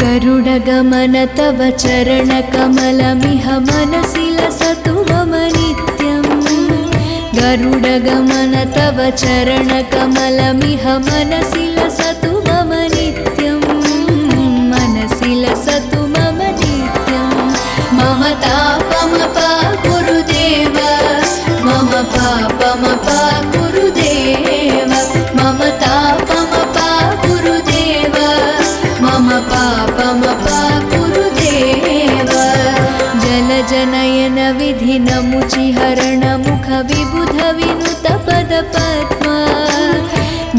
गरुडगमन तव चरणकमलमिह मनसि लसतु मम नित्यम्। गरुडगमन तव चरणकमलमिह मनसि लसतु मम नित्यम्। मनसि लसतु मम नित्यम्। मम तापमपा गुरुदेव, मम पापमपा गुरुदेव, मम तापमपा गुरुदेव, मम पापमपा गुरुदेव। जलजनयन विधिनमुचिहरण मुख विबुध विनुत पदपद्मा।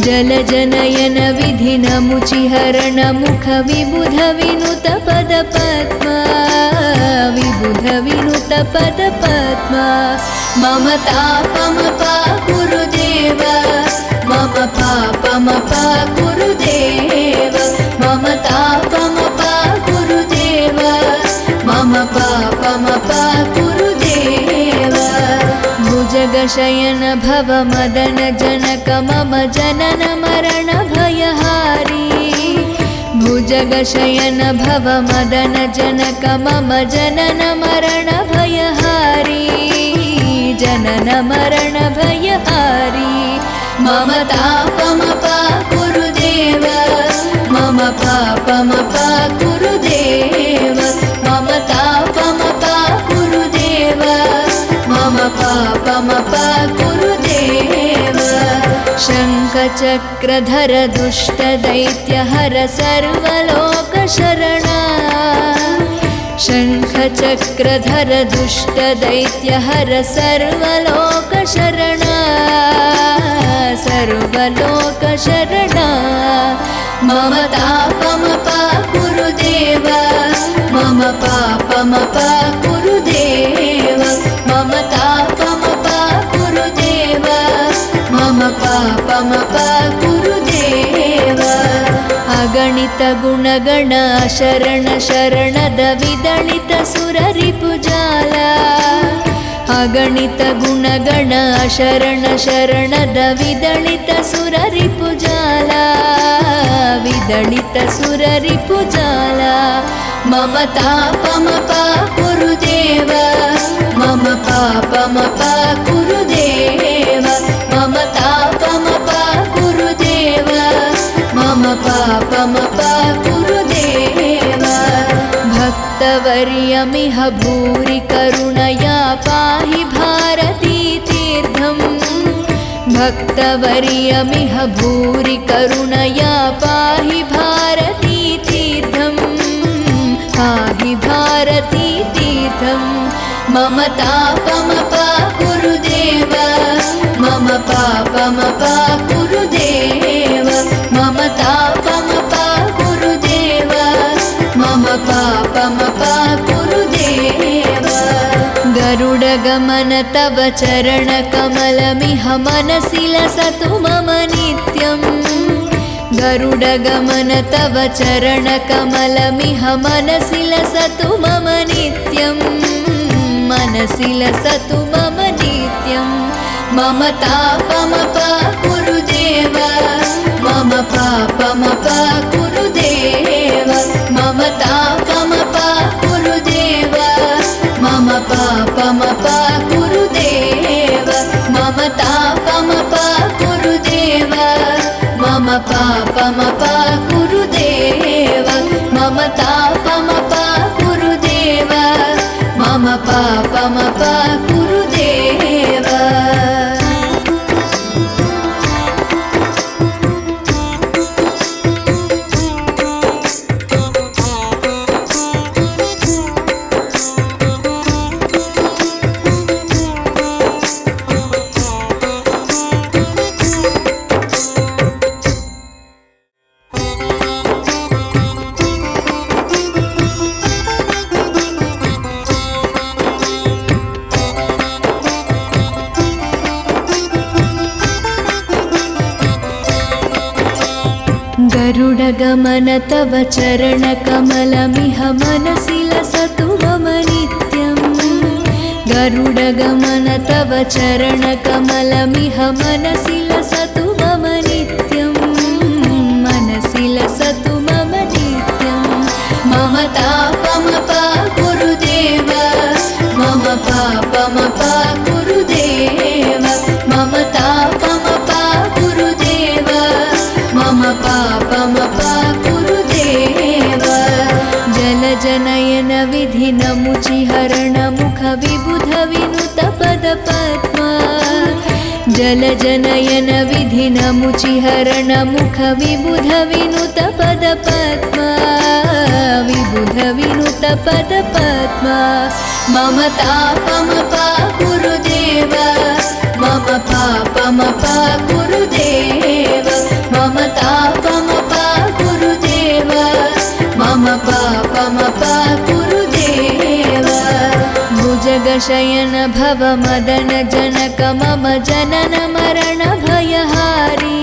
जलजनयन विधिनमुचिहरण मुख विबुध विनुत पदपद्मा। विबुध विनुत पदपद्मा। मम तापमपा गुरुदेव, मम पापमपा गुरुदेव, मम तापमपा गुरुदेव, मम पापमपा गुरुदेव। भुजगशयन भव मदन जनक मम जनन मरण भयहारी। भुजगशयन भव मदन जनक मम जनन मरण भयहारी। जनन मरण भयहारी। मम तापमपा गुरुदेव, मम पापमपा गुरुदेव, मम तापमपा गुरुदेव, मम पापमपा गुरुदेव। शङ्खचक्रधर दुष्टदैत्यहर सर्वलोकशरणा। शङ्खचक्रधर दुष्टदैत्यहर सर्वलोकशरणा। सर्वलोकशरणा। मम तापमपा गुरुदेव, मम पापमपा गुरुदेव, मम तापमपा गुरुदेव, मम पापमपा गुरुदेव। अगणित गुणगण शरण शरणद विदलित सुररिपुजाला। अगणित गुणगण शरण शरणद विदलित सुररिपुजाला। विदलित सुररिपुजाला। मम तापमपा गुरुदेव, मम पापमपा गुरुदेव, मम तापमपा गुरुदेव, मम पापमपा गुरुदेव। भक्तवर्यमिह भूरि करुणया पाहि भारती तीर्थम्। भक्तवर्यमिह भूरि करुणया पाहि भारती तीर्थम्। पाहि भारती तीर्थम्। मम तापमपा गुरुदेव, मम पापमपा गुरुदेव, मम तापमपा गुरुदेव, मम पापमपा गुरुदेव। गरुडगमन तव चरणकमलमिह मनसि लसतु मम नित्यम्। गरुडगमन तव चरणकमलमिह मनसि लसतु मम नित्यम्। मनसि लसतु मम नित्यम्। मम तापमपा गुरुदेव, मम पापमपा गुरुदेव, मम तापमपा गुरुदेव, मम पापमपा गुरुदेव, मम तापमपा गुरुदेव, मम पापमपा गुरुदेव, मम तापमपा गुरुदेव, मम पापमपा गुरुदेव। गरुडगमन तव चरणकमलमिह मनसि लसतु मम नित्यम्। गरुडगमन तव चरणकमलमिह मनसि लसतु मम नित्यम्। मनसि लसतु मम नित्यम्। जलजनयन विधिनमुचिहरण मुख विबुध विनुत पदपद्मा विबुध विनुत पदपद्मा मम तापमपा गुरुदेव मम पापमपा गुरुदेव मम तापमपा गुरुदेव मम पापमपा गुरुदेव भुजगशयन भव मदन जनक मम जनन मरण भयहारी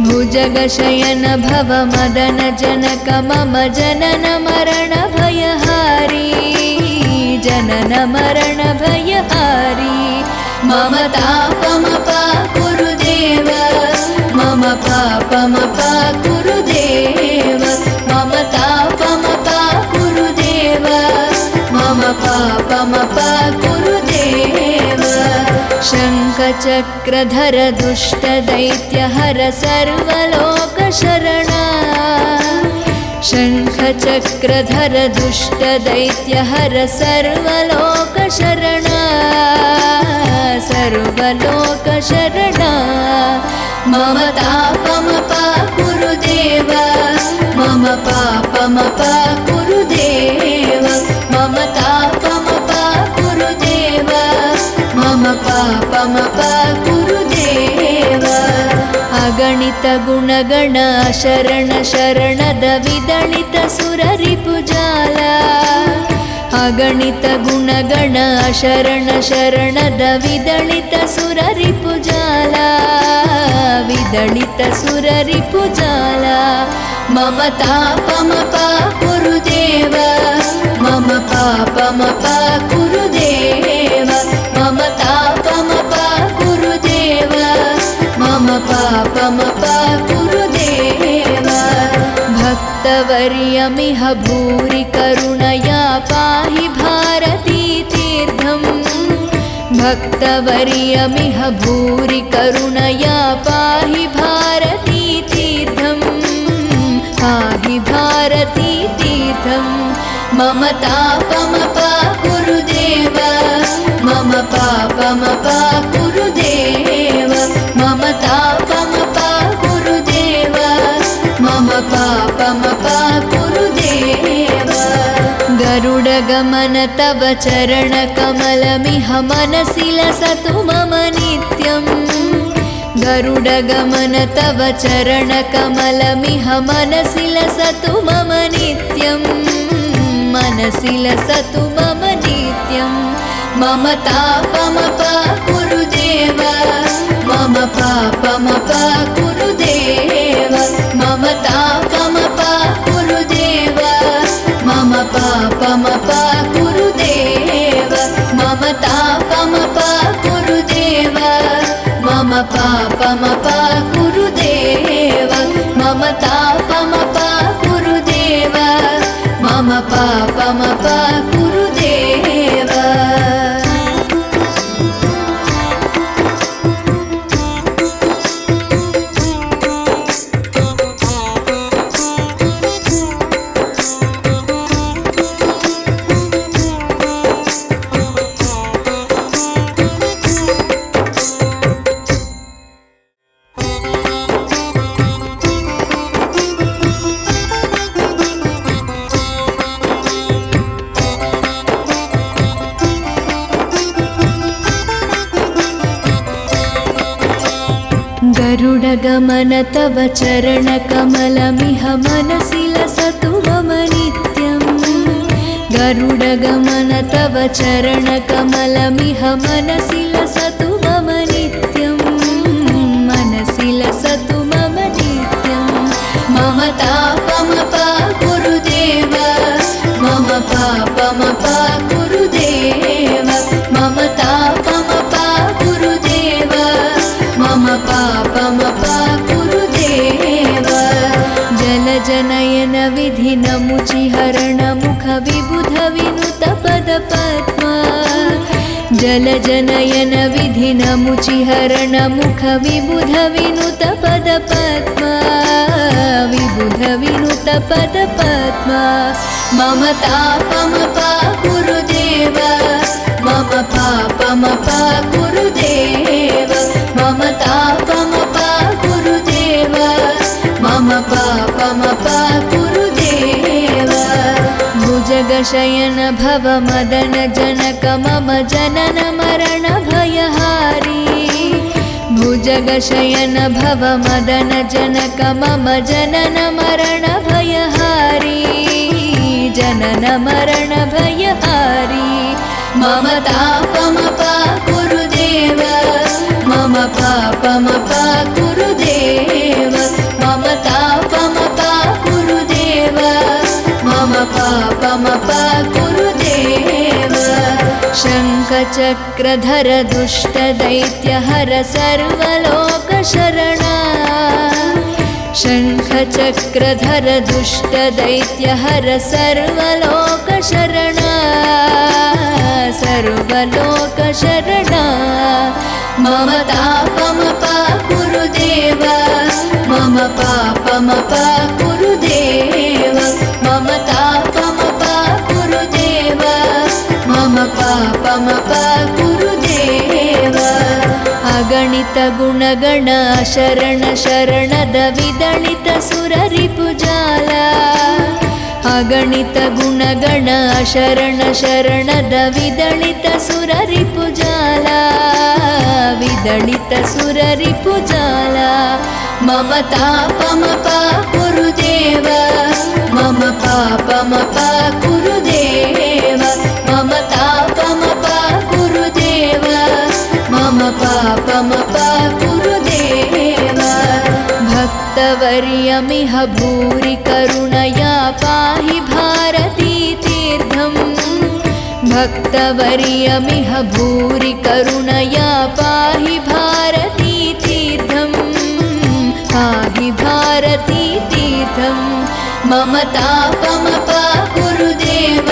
भुजगशयन भव मदन जनक मम जनन मरण भयहारी जनन मरण भयहारी मम तापमपा गुरुदेव मम पापमपा गुरुदेव मम तापमपा गुरुदेव मम पापमपा गुरुदेव शङ्खचक्रधर दुष्टदैत्यहर सर्वलोकशरणा शङ्खचक्रधर दुष्टदैत्यहर सर्वलोकशरणा सर्वलोकशरणा मम तापमपा गुरुदेव मम पापमपा गुरुदेव मम तापमपा गुरुदेव मम पापमपा गुरुदेव अगणित गुणगण शरण शरणद विदलित सुररिपुजाला अगणित गुणगण शरण शरणद विदलित सुररिपुजाला विदलित सुररिपुजाला मम तापमपा गुरुदेव मम पापमपा गुरुदेव मम तापमपा गुरुदेव मम पापमपा गुरुदेव भक्तवर्यमिह भूरि करुणया पाहि भारती तीर्थम् भक्तवर्यमिह भूरि करुणया पाहि भारती तीर्थम् पाहि भारती तीर्थम् मम तापमपा गुरुदेव मम पापमपा गुरुदेव मम तापमपा गुरुदेव मम पापमपा गुरुदेव गरुडगमन तव चरणकमलमिह मनसि लसतु मम नित्यम् गरुडगमन तव चरणकमलमिह मनसि लसतु मम नित्यम् मनसि लसतु मम नित्यम् मम तापमपा गुरुदेव मम पापमपा गुरुदेव मम तापमपा गुरुदेव मम पापमपा गुरुदेव मम तापमपा गुरुदेव मम पापमपा गुरुदेव मम तापमपा गुरुदेव मम पापमपा गुरुदेव गरुडगमन तव चरणकमलमिह मनसि लसतु मम नित्यम् गरुडगमन तव चरणकमलमिह मनसि लसतु मम नित्यम् मनसि लसतु मम नित्यम् मम तापमपा गुरुदेव मम पापमपा गुरुदेव मम तापमपा गुरुदेव मम पापमपा गुरुदेव जलजनयन विधिनमुचिहरण मुख विबुध विनुत पदपद्मा जलजनयन विधिनमुचिहरण मुख विबुध विनुत पदपद्मा विबुध विनुत पदपद्मा मम तापमपा गुरुदेव मम पापमपा गुरुदेव भुजगशयन भव मदन जनक मम जनन मरण भयहारी भुजगशयन भव मदन जनक मम जनन मरण भयहारी जनन मरण भयहारी मम तापमपाकुरु देव मम पापमपाकुरु देव मम तापमपाकुरु देव मम पापमपाकुरु देव शङ्खचक्रधर दुष्टदैत्यहर सर्वलोकशरणा शङ्खचक्रधर दुष्टदैत्यहर सर्वलोकशरणा सर्वलोकशरणा मम तापमपाकुरु देव मम पापमपाकुरु देव मम तापमपाकुरु देव मम पापमपाकुरु देव अगणित गुणगण शरण शरणद विदलित सुररिपुजाला अगणित गुणगण शरण शरणद विदलित सुररिपुजाला विदलित सुररिपुजाला मम तापमपाकुरु देव मम पापमपाकुरु देव मम तापमपाकुरु देव मम पापमपाकुरु देव भक्तवर्यमिह भूरि करुणया पाहि भारती तीर्थम् भक्तवर्यमिह भूरि करुणया पाहि भारती तीर्थम् पाहि भारती तीर्थम् मम तापमपाकुरु देव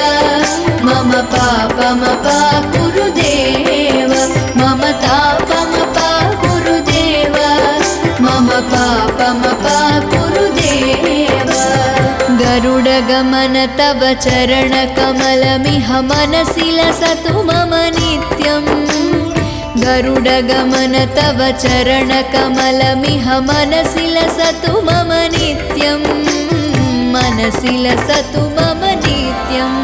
मम पापमपाकुरु देव मम तापमपाकुरु देव मम पापमपाकुरु देव गरुडगमन तव चरणकमलमिह मनसि लसतु मम नित्यम् गरुडगमन तव चरणकमलमिह मनसि लसतु मम नित्यम् मनसि लसतु मम नित्यम्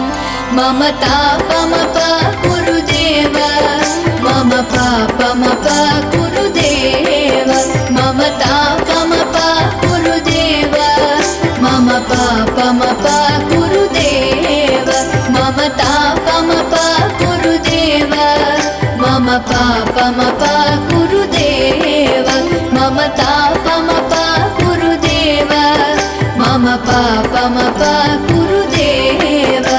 मम तापमपाकुरु देव मम पापमपाकुरु देव मम तापमपाकुरु देव मम पापमपाकुरु देव मम तापमपाकुरु देव मम पापमपाकुरु देव मम तापमपाकुरु देव मम पापमपाकुरु देव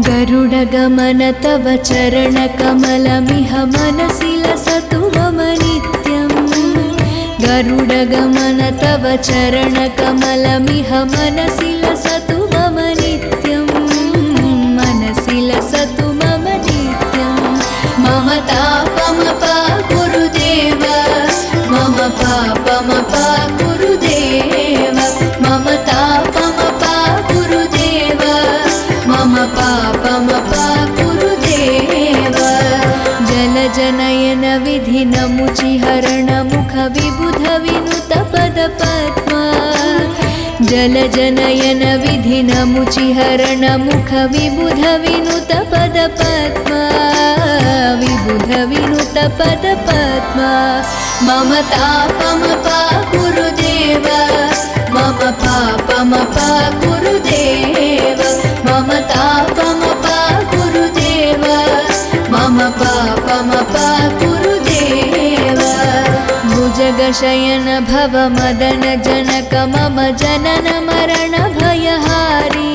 गरुडगमन तव चरणकमलमिह मनसि लसतु मम नित्यम् गरुडगमन तव चरणकमलमिह मनसि लसतु मम नित्यम् मनसि लसतु मम नित्यम् मम तापमपाकुरु देव मम पापमपाकुरु देव मम तापमपाकुरु देव मम पापमपाकुरु देव जलजनयन विधिनमुचिहरण मुख विबुध विनुत पदपद्मा जलजनयन विधिनमुचिहरण मुख विबुध विनुत पदपद्मा विबुध विनुत पदपद्मा मम तापमपाकुरु देव मम पापमपाकुरु देव मम तापमपाकुरु देव मम पापमपाकुरु देव भुजगशयन भव मदन जनक मम जनन मरण भयहारी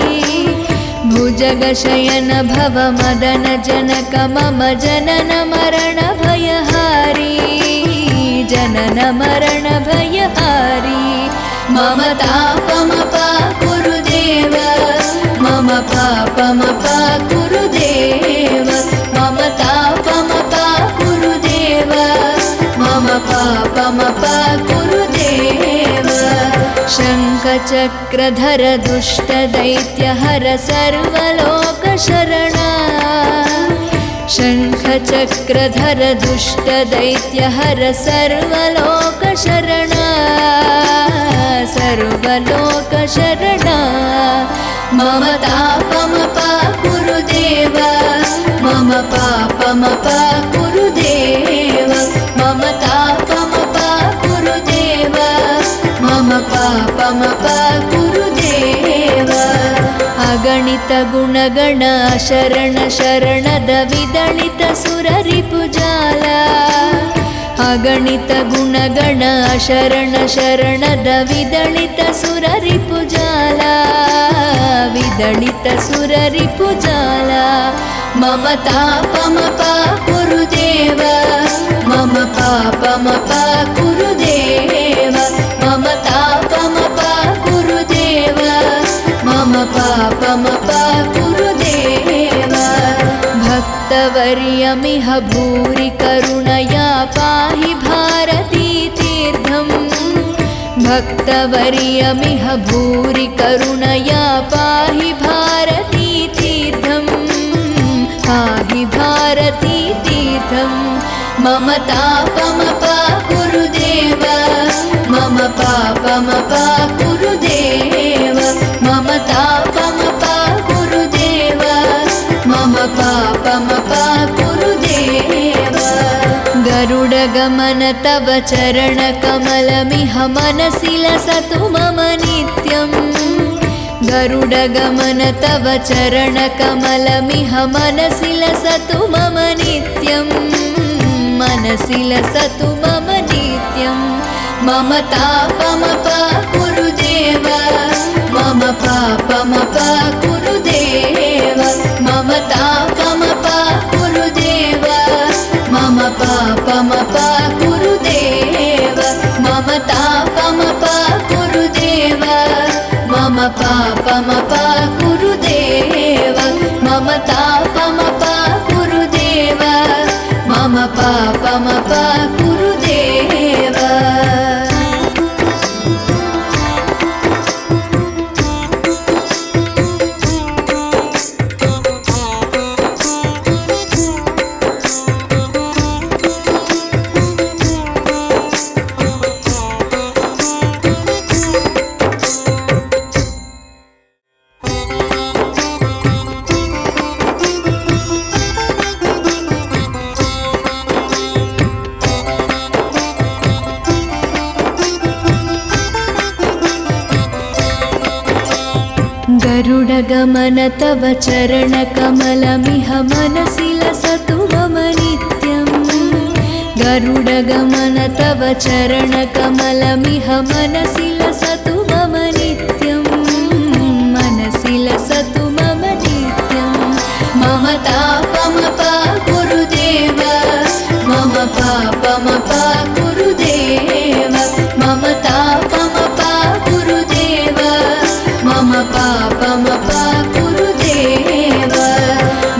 भुजगशयन भव मदन जनक मम जनन मरण भयहारी जनन मरण भयहारी मम तापमपा गुरुदेव मम पापमपा गुरुदेव मम तापमपा गुरुदेव मम पापमपा गुरुदेव शङ्खचक्रधर दुष्टदैत्यहर सर्वलोकशरणा शङ्खचक्रधर दुष्टदैत्यहर सर्वलोकशरणा सर्वलोकशरणा मम तापमपा गुरुदेव मम पापमपा गुरुदेव मम तापमपा गुरुदेव मम पापमपा गुरुदेव अगणित गुणगण शरण शरणद विदलित सुररिपुजाल अगणित गुणगण शरण शरणद विदलित सुररिपुजाल विदलित सुररिपुजाल मम तापमपा गुरुदेव मम पापमपा गुरुदेव मम तापमपा गुरुदेव मम पापमपा गुरुदेव भक्तवर्यमिह भूरि करुणया पाहि भारती तीर्थम् भक्तवर्यमिह भूरि करुणया पाहि भारती तीर्थम् पाहि भारती तीर्थम् मम तापमपा गुरुदेव मम पापमपा गुरुदेव मम तापमपा गुरुदेव मम पापमपा गुरुदेव गरुडगमन तव चरणकमलमिह मनसि लसतु मम नित्यम् गरुडगमन तव चरणकमलमिह मनसि लसतु मम नित्यम् मनसि लसतु मम नित्यम् मम तापमपा गुरुदेव मम पापमपा गुरुदेव मम तापमपा गुरुदेव मम पापमपा गुरुदेव मम तापमपा गुरुदेव मम पापमपा गुरुदेव मम तापमपा गुरुदेव मम पापमपा गुरुदेव गरुडगमन तव चरणकमलमिह मनसि लसतु मम नित्यम् गरुडगमन तव चरणकमलमिह मनसि लसतु मम नित्यम् मनसि लसतु मम नित्यम् मम तापमपा गुरुदेव मम पापमपा गुरुदेव मम तापमपा गुरुदेव मम पापमपा गुरुदेव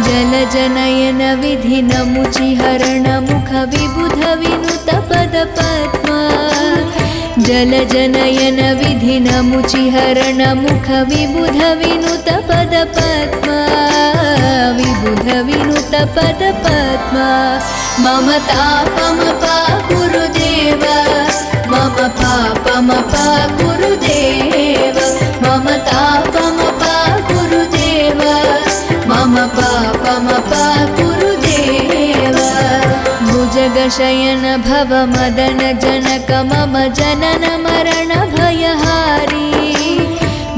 जलजनयन विधिनमुचिहरण मुख विबुध विनुत पदपद्मा जलजनयन विधिनमुचिहरण मुख विबुध विनुत पदपद्मा विबुध विनुत पदपद्मा मम तापमपा गुरुदेव मम पापमपा गुरुदेव मम तापमपा गुरुदेव मम पापमपा गुरुदेव भुजगशयन भव मदन जनक मम जनन मरण भयहारी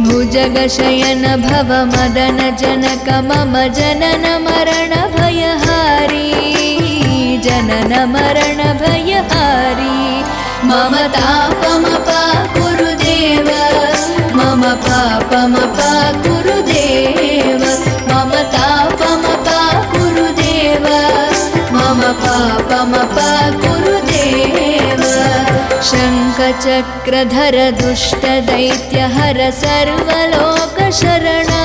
भुजगशयन भव मदन जनक मम जनन मरण भयहारी जनन मरण भयहारी मम तापमपा गुरुदेव मम पापमपा गुरुदेव मम तापमपा गुरुदेव मम पापमपा गुरुदेव शङ्खचक्रधर दुष्टदैत्यहर सर्वलोकशरणा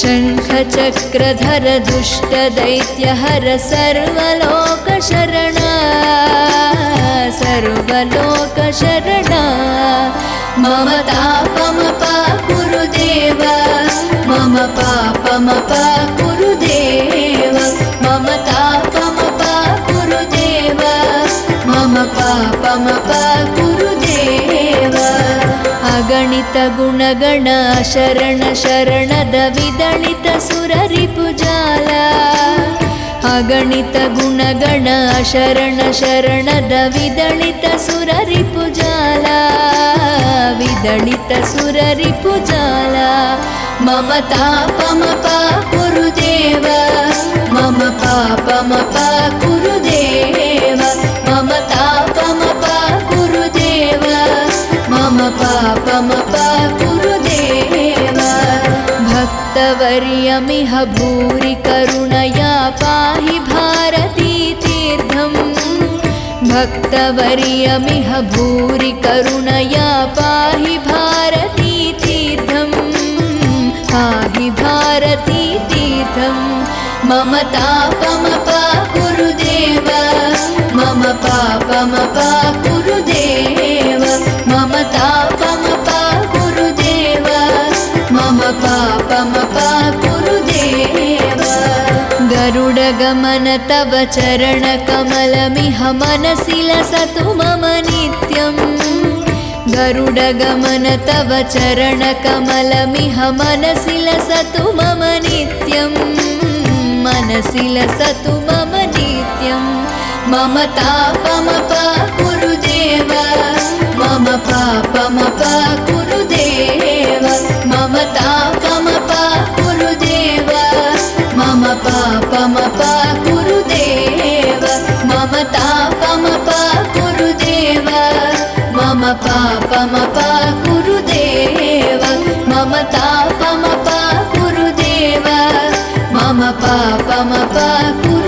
शङ्खचक्रधर दुष्टदैत्यहर सर्वलोकशरणा सर्वलोकशरणा मम तापमपाकुरु देव मम पापमपाकुरु देव मम तापमपाकुरु देव मम पापमपाकुरु देव अगणित गुणगण शरण शरणद विदलित सुररिपुजाला अगणित गुणगण शरण शरणद विदलित सुररिपुजाला विदलित सुररिपुजाला मम तापमपाकुरु देव मम पापमपाकुरु देव मम तापमपाकुरु देव मम पापमपाकुरु देव भक्तवर्यमिह भूरि करुणया पाहि भारती तीर्थम् भक्तवर्यमिह भूरि करुणया पाहि भारती तीर्थम् पाहि भारती तीर्थम् मम तापमपाकुरु देव मम पापमपाकुरु देव मम तापमपाकुरु देव मम पापमपाकुरु देव गरुडगमन तव चरणकमलमिह मनसि लसतु मम नित्यम् गरुडगमन तव चरणकमलमिह मनसि लसतु मम नित्यम् मनसि लसतु मम नित्यम् मम तापमपाकुरु देव मम पापमपाकुरु देव मम तापमपाकुरु देव मम पापमपाकुरु देव मम तापमपाकुरु देव मम पापमपाकुरु देव मम तापमपाकुरु देव मम पापमपाकुरु